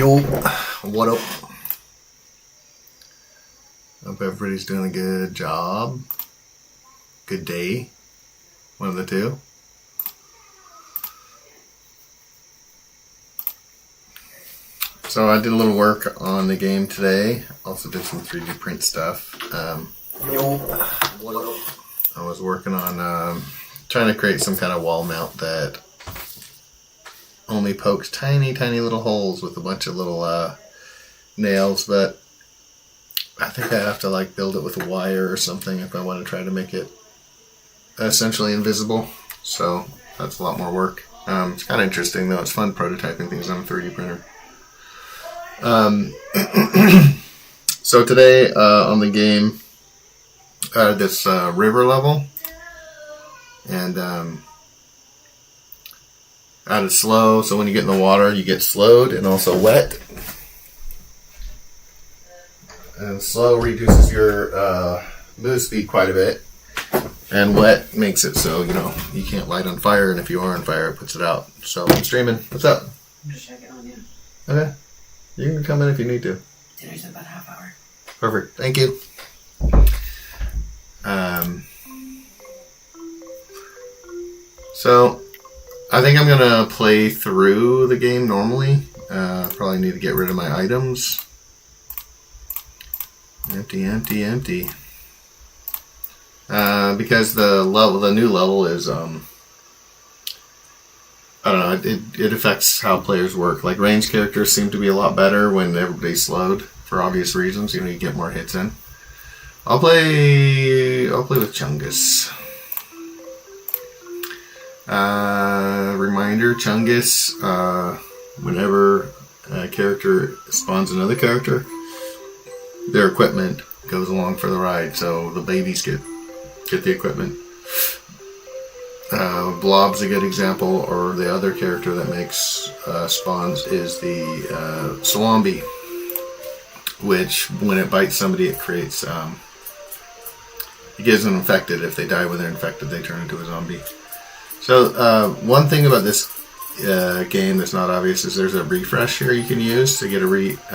Yo, what up? Hope everybody's doing a good job. Good day. One of the two. So I did a little work on the game today. Also did some 3D print stuff. Yo, what up? I was working on trying to create some kind of wall mount that only pokes tiny little holes with a bunch of little nails, but I think I have to like build it with a wire or something if I want to try to make it essentially invisible. So that's a lot more work. It's kind of interesting though. It's fun prototyping things on a 3D printer. So today on the game, this river level, and added slow, so when you get in the water you get slowed and also wet. And slow reduces your move speed quite a bit, and wet makes it so you can't light on fire, and if you are on fire it puts it out. So I'm streaming. What's up? I'm just checking on you. Okay, you can come in if you need to. Dinner's in about a half hour. Perfect, thank you. So I think I'm gonna play through the game normally. Probably need to get rid of my items. Empty. Because the new level is I don't know. It affects how players work. Like ranged characters seem to be a lot better when everybody's slowed for obvious reasons. You get more hits in. I'll play with Chungus. Reminder, Chungus, whenever a character spawns another character, their equipment goes along for the ride, so the babies get the equipment. Blob's a good example, or the other character that makes spawns is the Swambi, which when it bites somebody it creates, it gives them infected. If they die when they're infected, they turn into a zombie. So one thing about this game that's not obvious is there's a refresh here you can use to get a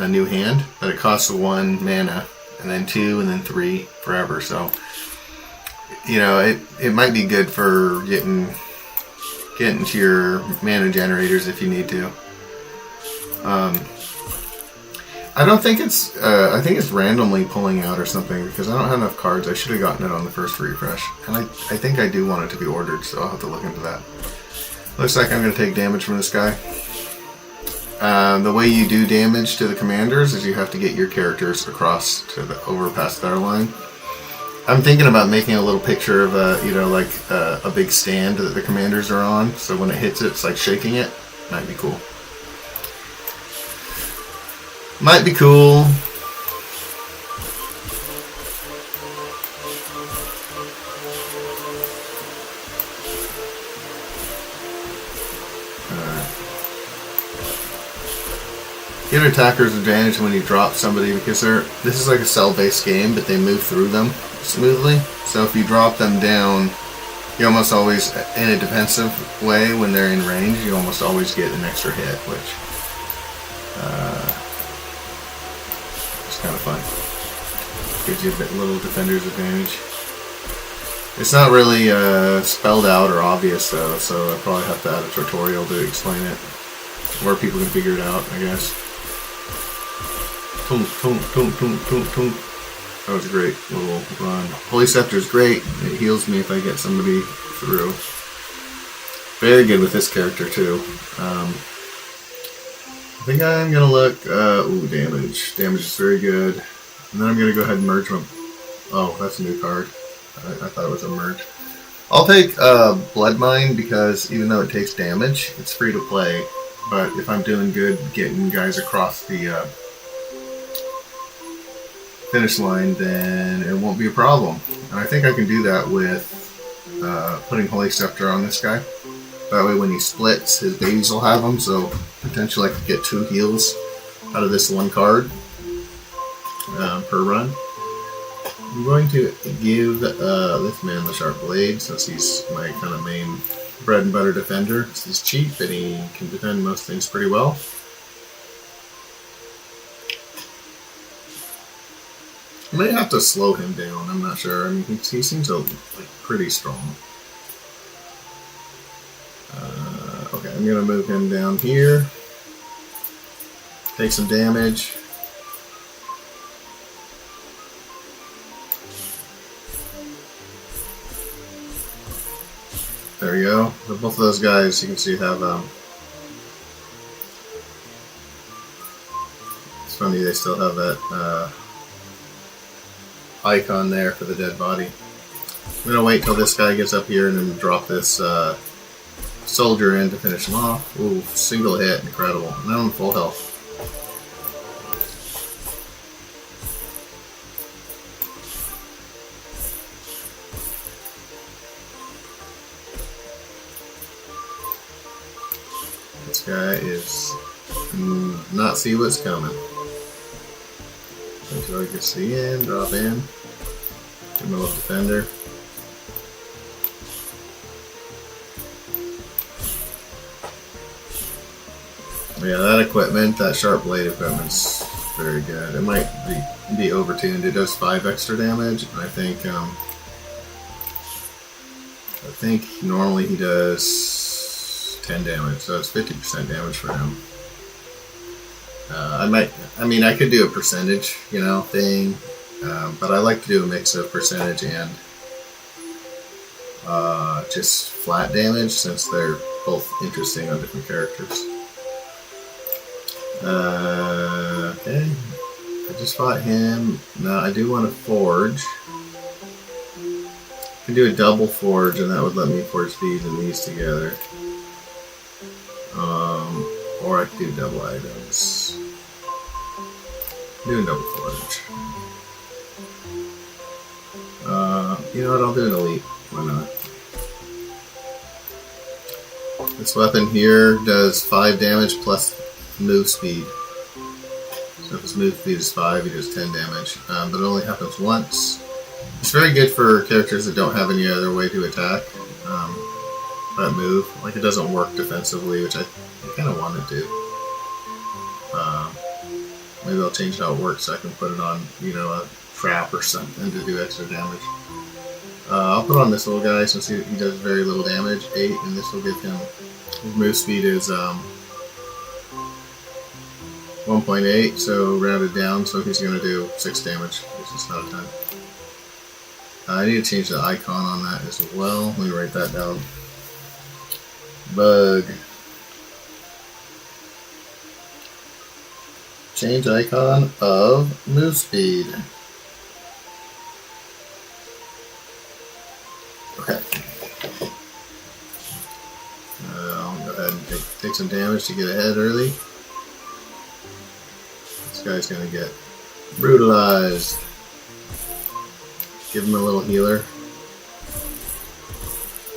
new hand, but it costs 1 mana, and then 2, and then 3 forever. So it might be good for getting to your mana generators if you need to. I don't think it's I think it's randomly pulling out or something, because I don't have enough cards. I should have gotten it on the first refresh, and I think I do want it to be ordered, so I'll have to look into that. Looks like I'm going to take damage from this guy. The way you do damage to the commanders is you have to get your characters across to over past their line. I'm thinking about making a little picture of a big stand that the commanders are on, so when it hits it, it's like shaking it. Might be cool. Might be cool. Give attackers advantage when you drop somebody, because this is like a cell-based game, but they move through them smoothly. So if you drop them down, you almost always, in a defensive way, when they're in range, you almost always get an extra hit, which it's kind of fun. Gives you a little defender's advantage. It's not really spelled out or obvious though, so I probably have to add a tutorial to explain it, where people can figure it out, I guess. That was a great little run. Holy Scepter is great. It heals me if I get somebody through. Very good with this character too. I think I'm gonna look. Damage. Damage is very good. And then I'm gonna go ahead and merge them. Oh, that's a new card. I thought it was a merge. I'll take Blood Mine, because even though it takes damage, it's free to play. But if I'm doing good getting guys across the finish line, then it won't be a problem. And I think I can do that with putting Holy Scepter on this guy. That way when he splits, his babies will have them, so potentially I could get 2 heals out of this one card per run. I'm going to give this man the Sharp Blade, since he's my kind of main bread and butter defender. He's cheap and he can defend most things pretty well. I may have to slow him down. I'm not sure. I mean, he seems like pretty strong. Okay, I'm gonna move him down here. Take some damage. There we go. Both of those guys, you can see, have it's funny, they still have that icon there for the dead body. I'm gonna wait till this guy gets up here and then drop this soldier in to finish him off. Ooh, single hit, incredible. Now I'm full health. This guy is not see what's coming. Until he gets to the end, drop in. Give him a little defender. Yeah, that equipment, that sharp blade equipment's very good. It might be overtuned. It does 5 extra damage, and I think normally he does 10 damage, so it's 50% damage for him. I could do a percentage, thing, but I like to do a mix of percentage and just flat damage, since they're both interesting on different characters. Okay, I just fought him. Now I do want to forge. I can do a double forge, and that would let me forge these and these together. Or I could do double items. Do a double forge. You know what? I'll do an elite. Why not? This weapon here does 5 damage plus move speed. So if his move speed is 5, he does 10 damage. But it only happens once. It's very good for characters that don't have any other way to attack that move. Like, it doesn't work defensively, which I kind of wanted to. Maybe I'll change how it works so I can put it on, a trap or something to do extra damage. I'll put on this little guy since he does very little damage, 8, and this will give him, his move speed is 1.8, so rounded down, so he's going to do 6 damage. It's just not a ton. I need to change the icon on that as well. Let me write that down. Bug. Change icon of move speed. Okay. I'll go ahead and take some damage to get ahead early. This guy's gonna get brutalized. Give him a little healer.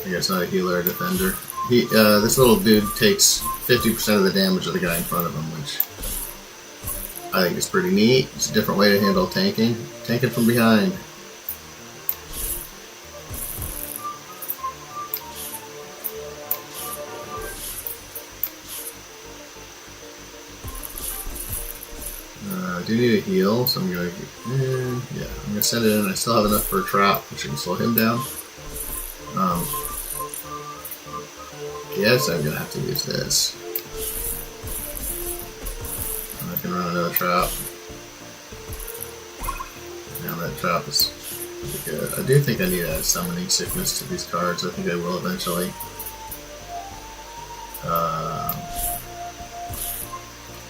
I guess not a healer, a defender. This little dude takes 50% of the damage of the guy in front of him, which I think is pretty neat. It's a different way to handle tanking. Tanking from behind. I do need a heal, so I'm going to I'm going to send it in. I still have enough for a trap, which can slow him down. Yes, I'm going to have to use this. I can run another trap. Now that trap is pretty good. I do think I need a summoning sickness to these cards. I think I will eventually.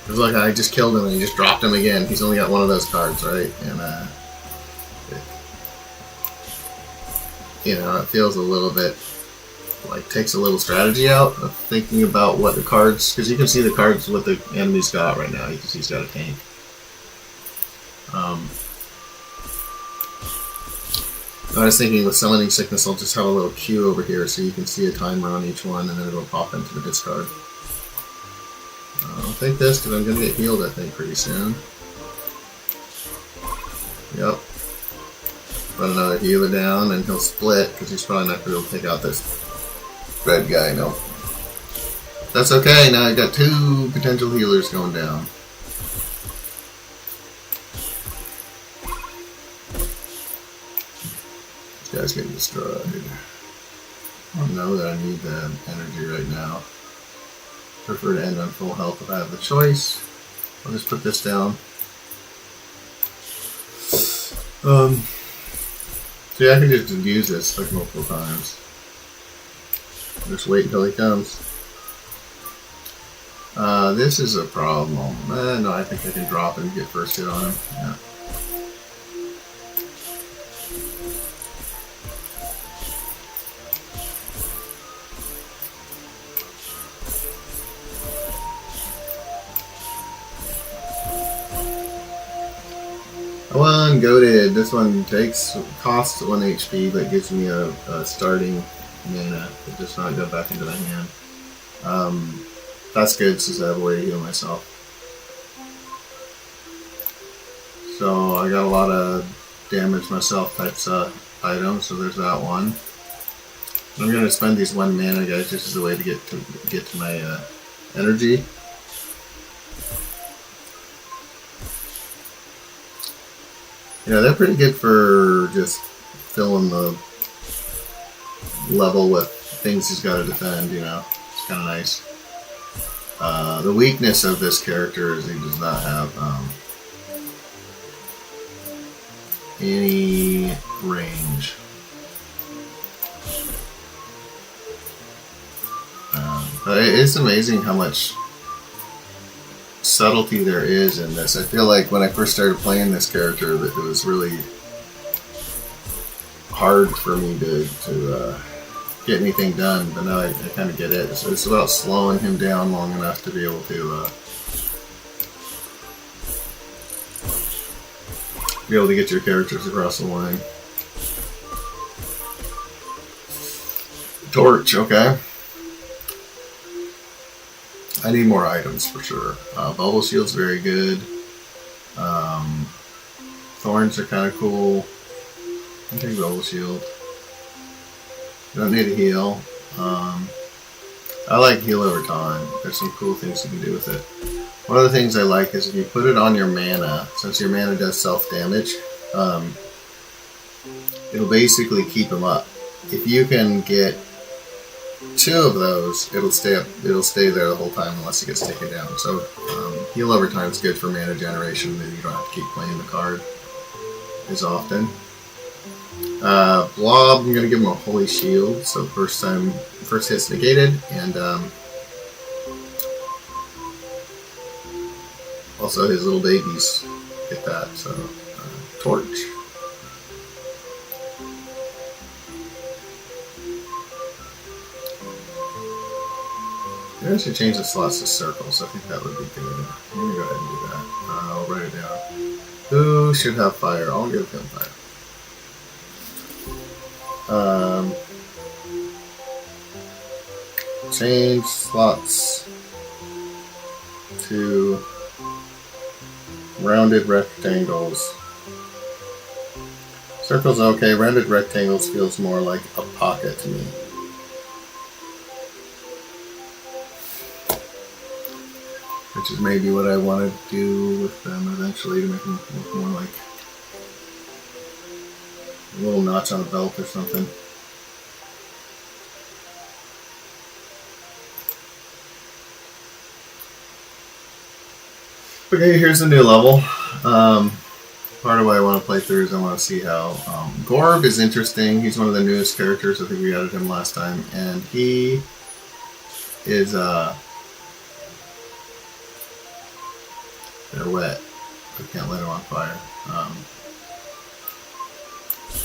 Because look, I just killed him and he just dropped him again. He's only got one of those cards, right? And it feels a little bit like takes a little strategy out of thinking about what the cards, because you can see the cards what the enemy's got right now. You can see he's got a tank. I was thinking with summoning sickness, I'll just have a little queue over here so you can see a timer on each one, and then it'll pop into the discard. I'll take this because I'm going to get healed, I think, pretty soon. Yep. Run another healer down, and he'll split because he's probably not going to be able to take out this red guy. No. That's okay. Now I've got 2 potential healers going down. guy's getting destroyed. I don't know that I need the energy right now. Prefer to end on full health if I have the choice. I'll just put this down. So yeah, I can just use this like multiple times. Just wait until he comes. This is a problem. No, I think I can drop him and get first hit on him. Yeah. One goaded. This one costs 1 HP, but gives me a starting mana that does not go back into the hand. That's good since I have a way to heal myself. So I got a lot of damage myself types items. So there's that one. I'm gonna spend these 1 mana guys just as a way to get to my energy. Yeah, they're pretty good for just filling the level with things he's got to defend, you know. It's kind of nice. The weakness of this character is he does not have any range. But it's amazing how much subtlety there is in this. I feel like when I first started playing this character, that it was really hard for me to get anything done, but now I kind of get it. So it's about slowing him down long enough to be able to get your characters across the line. Torch, okay. I need more items for sure. Bubble Shield's very good. Thorns are kind of cool. I take Bubble Shield. Don't need a heal. I like heal over time. There's some cool things you can do with it. One of the things I like is if you put it on your mana, since your mana does self-damage, it'll basically keep them up. If you can get 2 of those, it'll stay there the whole time unless it gets taken down. So heal over time is good for mana generation, and you don't have to keep playing the card as often. Blob, I'm gonna give him a holy shield, so first hit's negated, and also his little babies get that. So torch. Maybe I should change the slots to circles. I think that would be good. I'm going to go ahead and do that. I'll write it down. Who should have fire? I'll give him fire. Change slots to rounded rectangles. Circles okay. Rounded rectangles feels more like a pocket to me. Which is maybe what I want to do with them eventually, to make them look more like a little notch on a belt or something. Okay, here's the new level. Part of what I want to play through is I want to see how Gorb is interesting. He's one of the newest characters. I think we added him last time, and he is they're wet. I can't light them on fire.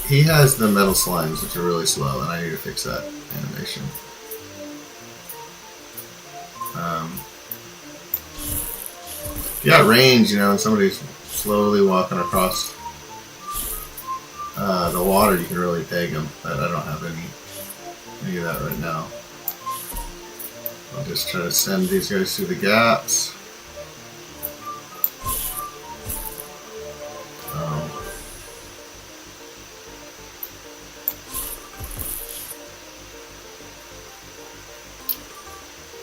He has the metal slimes, which are really slow, and I need to fix that animation. If you got range, you know, and somebody's slowly walking across the water, you can really tag them. But I don't have any of that right now. I'll just try to send these guys through the gaps.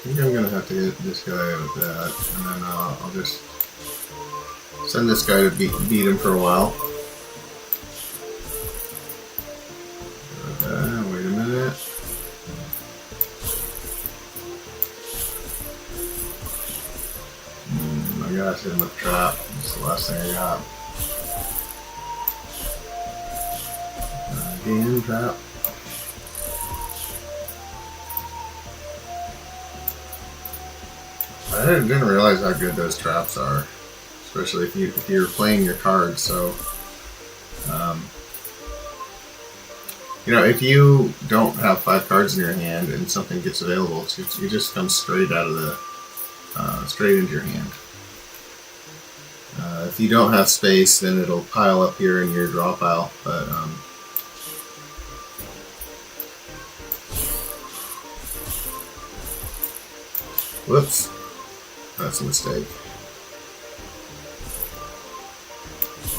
I think I'm going to have to hit this guy with that, and then I'll just send this guy to beat him for a while. my gosh, hit him with a trap. That's the last thing I got. Again, trap. I didn't realize how good those traps are, especially if you're playing your cards. So, you know, if you don't have 5 cards in your hand and something gets available, it just comes straight out of the straight into your hand. If you don't have space, then it'll pile up here in your draw pile. But whoops, that's a mistake.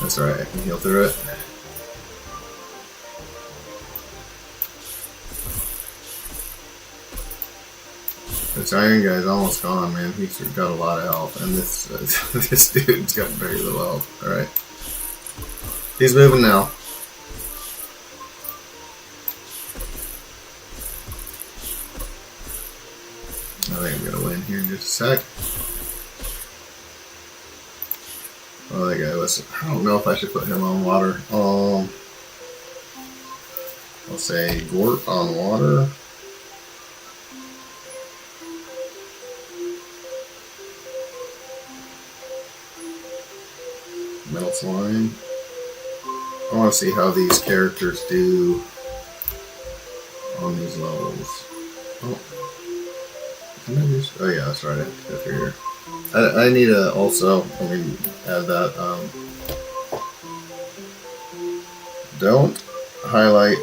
That's alright, I can heal through it. This iron guy's almost gone, man. He's got a lot of health, and this this dude's got very little health. All right, he's moving now. I think I'm gonna win here in just a sec. Oh, that guy was. I don't know if I should put him on water. I'll say Gort on water. Metal Slime. I want to see how these characters do on these levels. Oh, oh yeah, that's right. I have to go through here. I need to also, let me add that. Don't highlight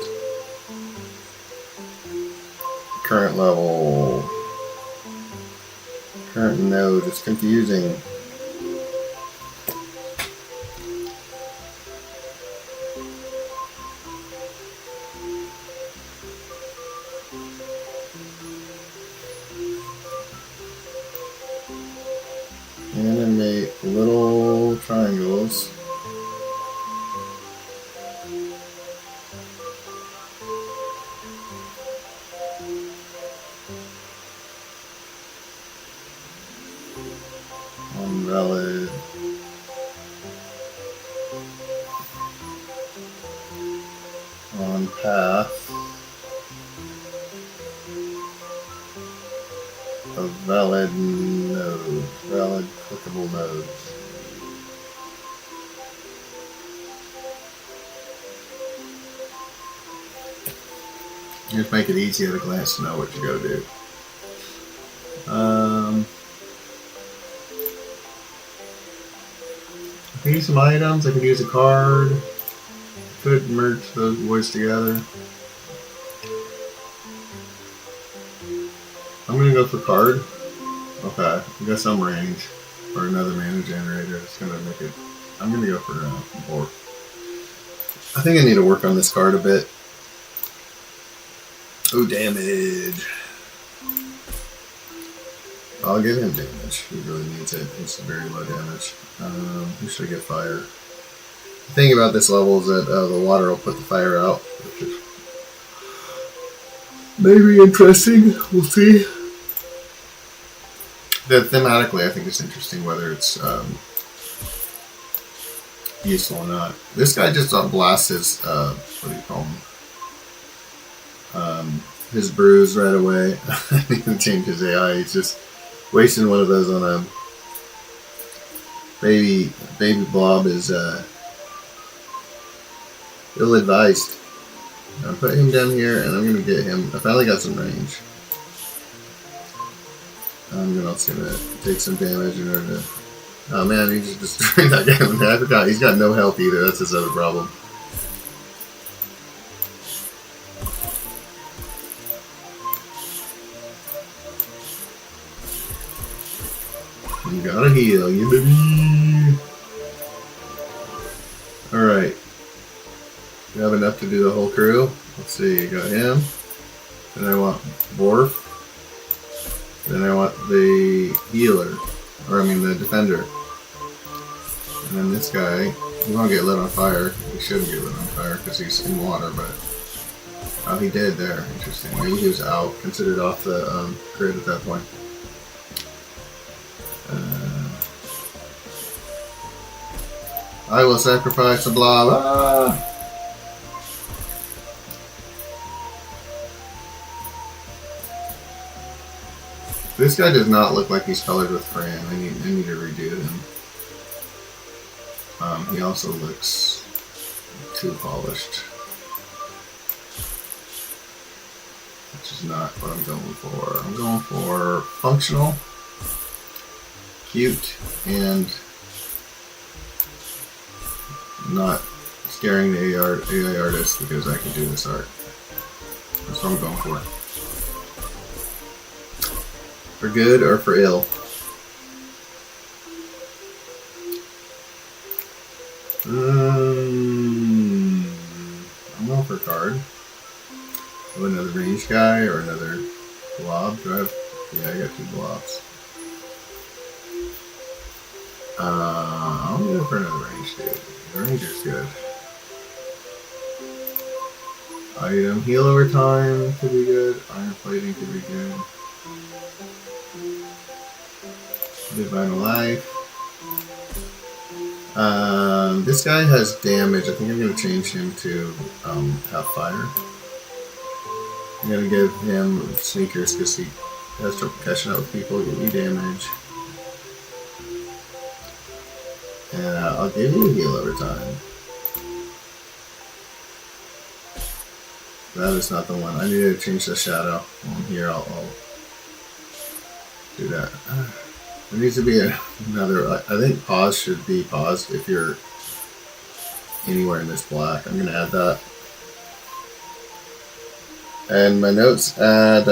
current level, current node. It's confusing. Animate little triangles. On valid. On path. A valid node. Valid clickable nodes. Just make it easy at a glance to know what you gotta do. I can use some items, I can use a card. Could merge those boys together. I'm gonna go for card. Okay, we got some range or another mana generator. It's gonna make it. I'm gonna go for more. I think I need to work on this card a bit. Oh, damage. I'll give him damage. He really needs it. It's very low damage. Who should I get fire? The thing about this level is that the water will put the fire out, which is maybe interesting. We'll see. Thematically, I think it's interesting whether it's useful or not. This guy just blasts his, what do you call him? His brews right away. I need to change his AI. He's just wasting one of those on a baby blob is ill-advised. I'll put him down here, and I'm going to get him. I finally got some range. I'm also going to take some damage in order to... Oh man, he just destroyed that guy. I forgot, he's got no health either. That's his other problem. You gotta heal, you baby. Alright. You have enough to do the whole crew. Let's see, you got him. Then I want Borf. Then I want the healer. Or I mean the defender. And then this guy, he won't get lit on fire. He shouldn't get lit on fire because he's in water, but... Oh, he did there. Interesting. Maybe he was out, considered off the grid at that point. I will sacrifice a blob. Ah! This guy does not look like he's colored with crayon. I need to redo him. He also looks too polished, which is not what I'm going for. I'm going for functional, cute, and not scaring the AI artist because I can do this art. That's what I'm going for. For good or for ill? I'm going for a card. Oh, another range guy or another blob? Do I have? Yeah, I got 2 blobs. I'm going for another range dude. The ranger's good. Item heal over time could be good. Iron plating could be good. Divine life. This guy has damage. I think I'm going to change him to have fire. I'm going to give him sneakers because he has trouble catching up with people, give me damage. And I'll give you a heal over time. That is not the one. I need to change the shadow. While I'm here, I'll do that. There needs to be another. I think pause should be paused if you're anywhere in this black. I'm going to add that. And my notes add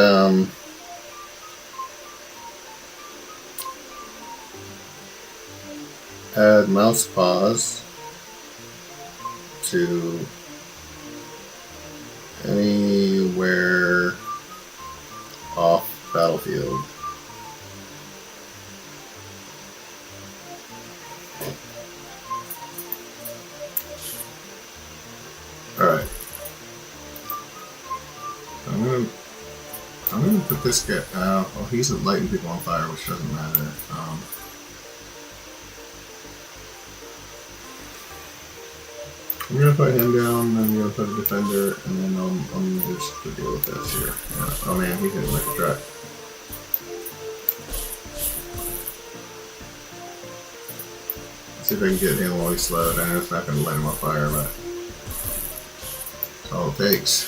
mouse pause to anywhere off battlefield. Alright. I'm gonna put this guy. Well, he's lighting people on fire, which doesn't matter. I'm gonna put him down. I'm gonna put a defender, and then I'm gonna just deal with this here. Yeah. Oh man, he's hitting like a truck. Let's see if I can get him while he's slowed. I know it's not gonna light him on fire, but that's all it takes.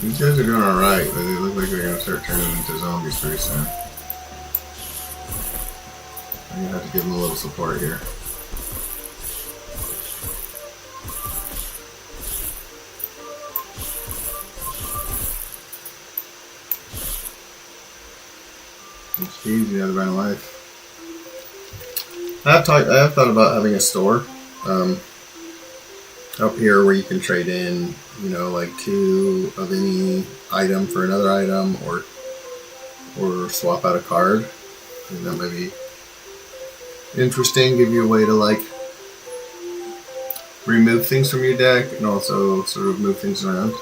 These guys are doing alright, but they look like they're going to start turning into zombies pretty soon. I'm going to have to give them a little support here. It's easy, other than life. I have thought about having a store up here where you can trade in, you know, like 2 of any item for another item, or swap out a card. I think that might be interesting. Give you a way to like remove things from your deck and also sort of move things around.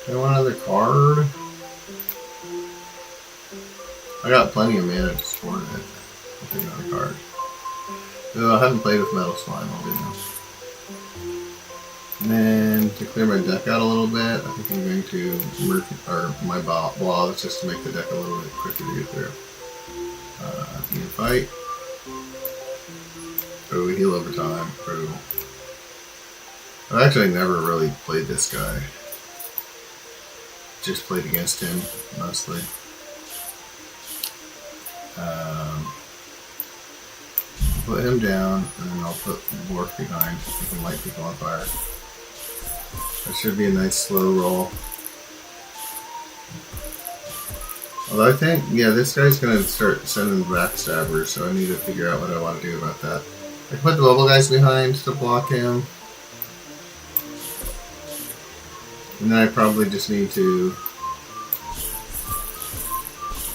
I want another card. I got plenty of mana to support it. I'll take another card. Though I haven't played with Metal Slime, I'll do that. And then to clear my deck out a little bit, I think I'm going to my blobs just to make the deck a little bit quicker to get through. Team fight. Oh, heal over time. Oh. I've actually never really played this guy. Just played against him mostly. Put him down, and then I'll put Morph behind so he can light people on fire. That should be a nice slow roll. Although I think, yeah, this guy's going to start sending backstabbers, so I need to figure out what I want to do about that. I can put the bubble guys behind to block him. And then I probably just need to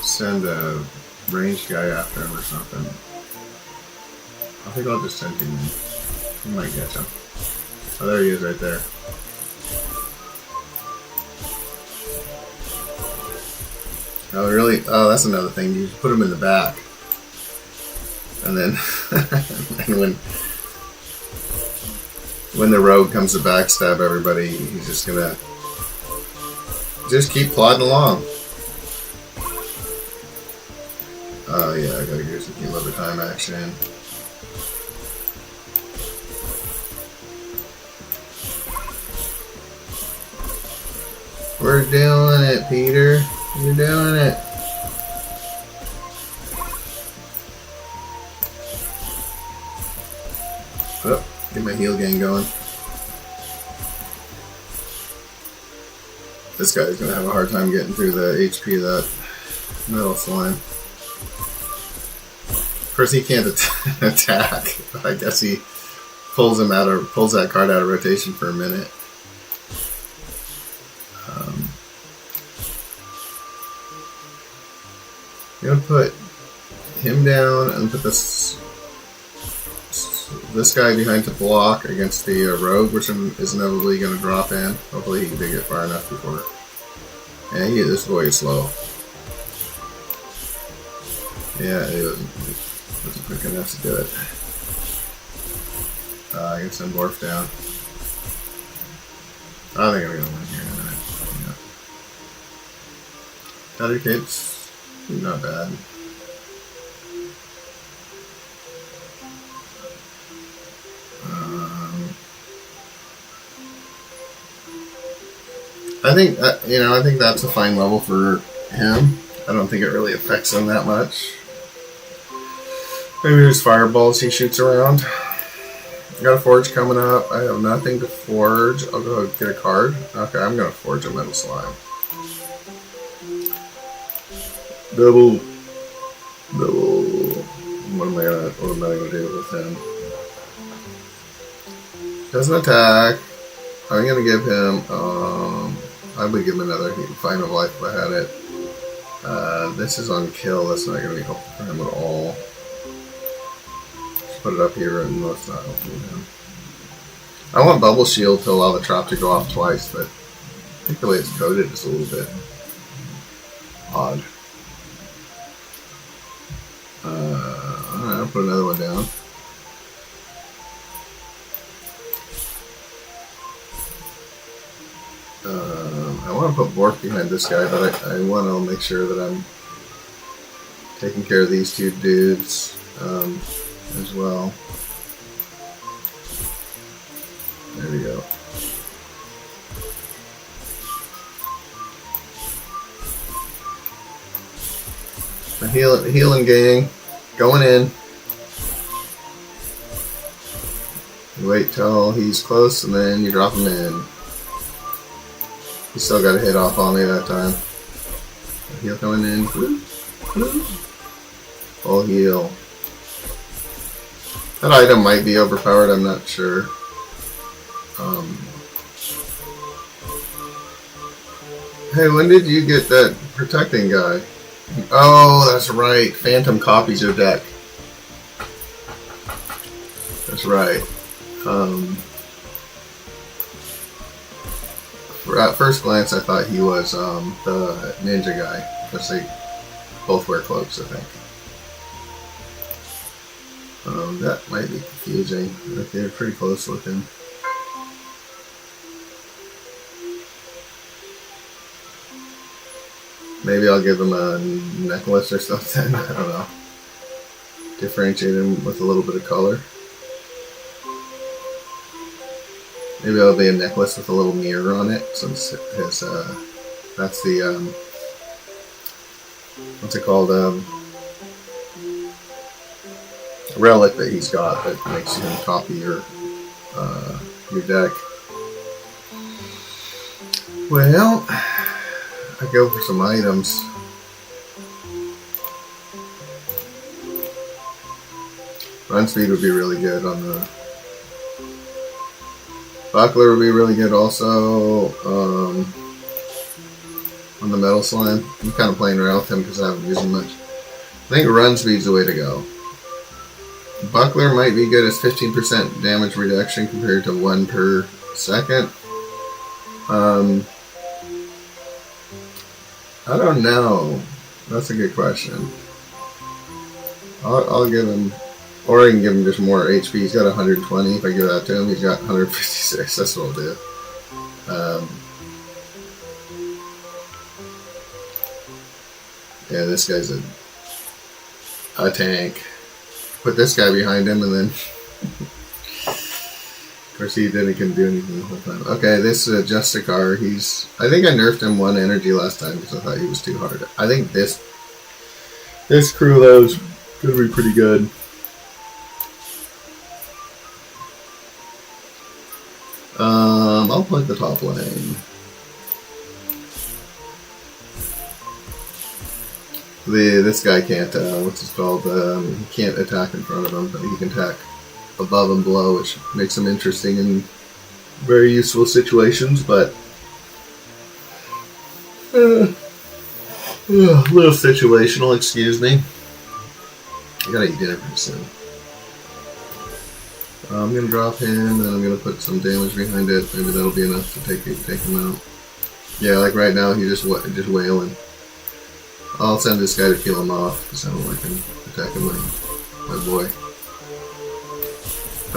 send a ranged guy after him or something. I think I'll just send him in. He might catch him. Oh, there he is right there. Oh, really? Oh, that's another thing. You put him in the back. And then and when the rogue comes to backstab everybody, he's just gonna just keep plodding along. Oh yeah, I gotta use the Key Lever Time action. We're doing it, Peter. You're doing it. Oh, get my heal gang going. This guy's gonna have a hard time getting through the HP of that metal slime. Of course, he can't attack. I guess he pulls that card out of rotation for a minute. I'm gonna put him down and put this guy behind to block against the rogue, which is inevitably going to drop in. Hopefully he can get far enough before. Yeah, this boy is slow. Yeah, he wasn't quick enough to do it. I can send Morph down. I think I'm going to win here in a minute. Yeah. Cutter Cape's not bad. I think I think that's a fine level for him. I don't think it really affects him that much. Maybe there's fireballs he shoots around. I got a forge coming up. I have nothing to forge. I'll go get a card. Okay, I'm gonna forge a metal slime. Double. What am I gonna do with him? Doesn't attack. I'm gonna give him. I would give him another Find of Life if I had it. This is on kill. That's not gonna be helpful for him at all. Just put it up here, and that's not helpful for him. I want Bubble Shield to allow the trap to go off twice, but I think the way it's coded is a little bit odd. Alright, I'll put another one down. I want to put Bork behind this guy, but I want to make sure that I'm taking care of these two dudes as well. There we go. The healing gang going in. You wait till he's close and then you drop him in. He still got a hit off on me that time. Heal coming in. Full heal. That item might be overpowered, I'm not sure. Hey, when did you get that protecting guy? Oh, that's right. Phantom copies your deck. That's right. At first glance, I thought he was the ninja guy, because they both wear cloaks, I think. That might be confusing. They're pretty close looking. Maybe I'll give him a necklace or something. I don't know. Differentiate him with a little bit of color. Maybe it'll be a necklace with a little mirror on it, since his that's the what's it called, relic that he's got that makes him copy your deck. Well, I go for some items. Run speed would be really good on the buckler would be really good also on the metal slime. I'm kind of playing around with him because I haven't used him much. I think run speed's the way to go. Buckler might be good as 15% damage reduction compared to 1 per second. I don't know. That's a good question. I'll give him, or I can give him just more HP. He's got 120. If I give that to him, he's got 156. That's what I'll do. Yeah, this guy's a tank. Put this guy behind him, and then of course he couldn't do anything the whole time. Okay, this is Justicar. I think I nerfed him 1 energy last time because I thought he was too hard. I think this crew though is gonna be pretty good. I'll play the top lane. This guy can't, what's it called, he can't attack in front of him, but he can attack above and below, which makes him interesting in very useful situations, but a little situational, excuse me. I gotta eat dinner pretty soon. I'm gonna drop him, and then I'm gonna put some damage behind it. Maybe that'll be enough to take him out. Yeah, like right now, he's just wailing. I'll send this guy to kill him off because I don't like him attacking my boy.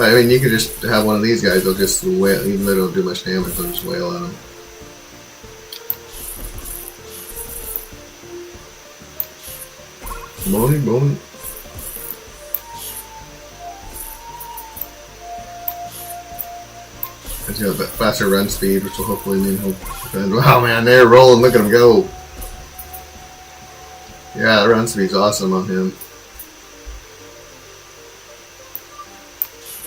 I mean, you could just have one of these guys. They'll just wail, even though they don't do much damage. They'll just wail at him. Bony. He's got a bit faster run speed, which will hopefully mean he'll defend. Wow, man, they're rolling. Look at him go. Yeah, the run speed's awesome on him.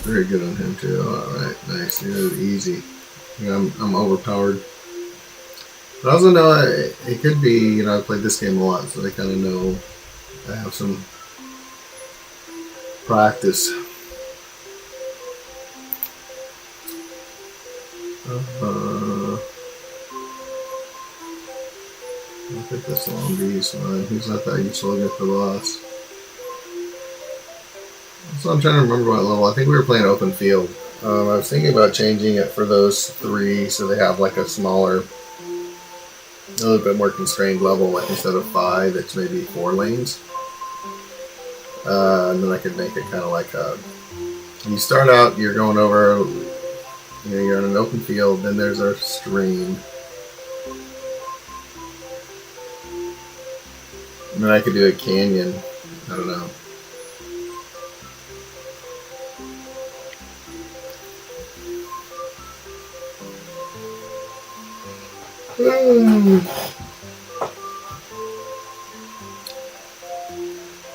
Very good on him too. Alright, nice. Good, easy. Yeah, I'm overpowered. But I also know it could be, I played this game a lot, so I kind of know I have some practice. I'll pick this long beast one. He's not that useful against the boss. So I'm trying to remember what level. I think we were playing open field. I was thinking about changing it for those 3 so they have like a smaller, a little bit more constrained level. Like instead of 5, it's maybe 4 lanes. And then I could make it kind of like you start out, you're going over, you're in an open field, then there's our stream. And then I could do a canyon. I don't know.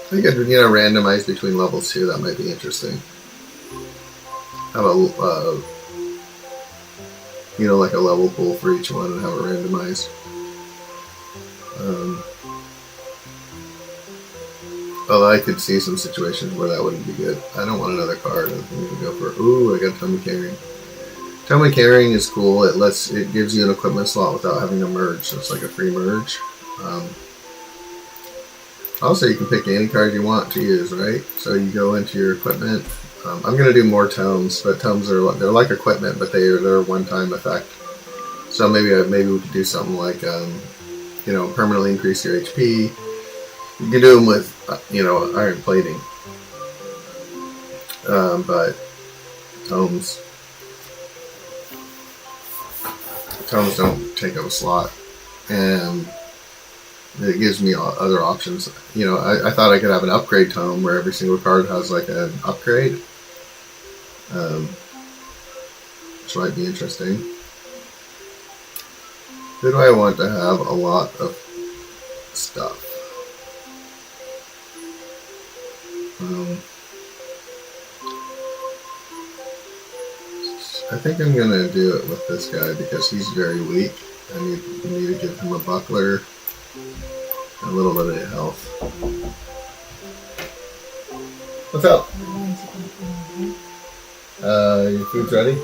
I think I'd randomize between levels too. That might be interesting. Have a like a level pool for each one and have it randomized. Although I could see some situations where that wouldn't be good. I don't want another card. I'm gonna go for. Ooh, I got Tummy Carrying. Tummy Carrying is cool. It gives you an equipment slot without having a merge, so it's like a free merge. Also, you can pick any card you want to use, right? So you go into your equipment. I'm gonna do more tomes, but tomes they're like equipment, but they're a one-time effect. So maybe we could do something like permanently increase your HP. You can do them with iron plating, but tomes don't take up a slot, and it gives me other options. I thought I could have an upgrade tome where every single card has like an upgrade, which might be interesting. Who do I want to have a lot of stuff? I think I'm gonna do it with this guy because he's very weak. I need to give him a buckler and a little bit of health. What's up? Your food's ready?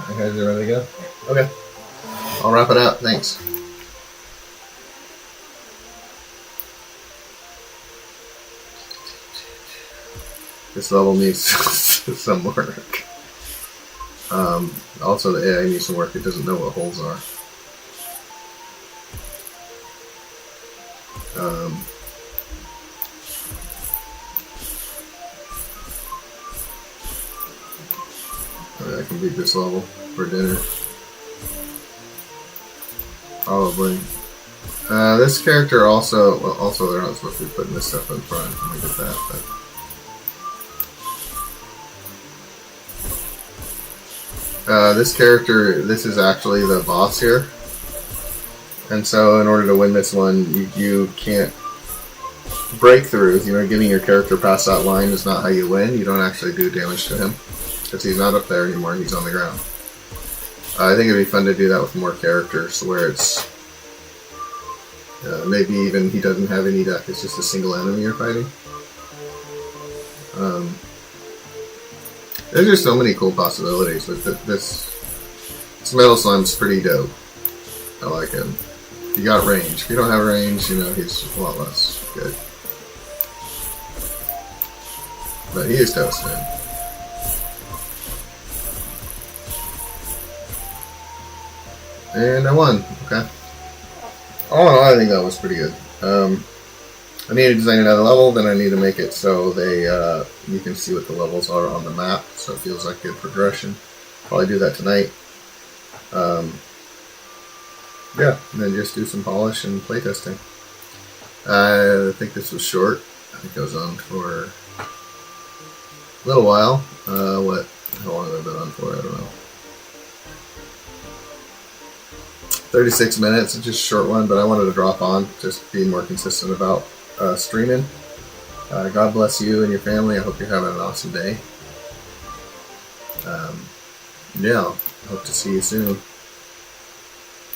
You guys are ready to go? Okay. I'll wrap it up. Thanks. This level needs some work. Also, the AI needs some work. It doesn't know what holes are. I can beat this level for dinner. Probably. This character also, well, also they're not supposed to be putting this stuff in front. Let me get that. But this character, this is actually the boss here. And so in order to win this one, you can't breakthroughs. You know, getting your character past that line is not how you win. You don't actually do damage to him because he's not up there anymore. He's on the ground. I think it'd be fun to do that with more characters where it's maybe even he doesn't have any deck. It's just a single enemy you're fighting. There's just so many cool possibilities with this Metal Slime's pretty dope. I like him. You got range. If you don't have range, you know, he's a lot less good. But he is toast, man. And I won. Okay. All in all, I think that was pretty good. I need to design another level, then I need to make it so they you can see what the levels are on the map, so it feels like good progression. Probably do that tonight. Yeah, and then just do some polish and playtesting. I think this was short. I think I was on for a little while. How long have I been on for? I don't know. 36 minutes, it's just a short one, but I wanted to drop on, just being more consistent about streaming. God bless you and your family. I hope you're having an awesome day. Yeah, hope to see you soon.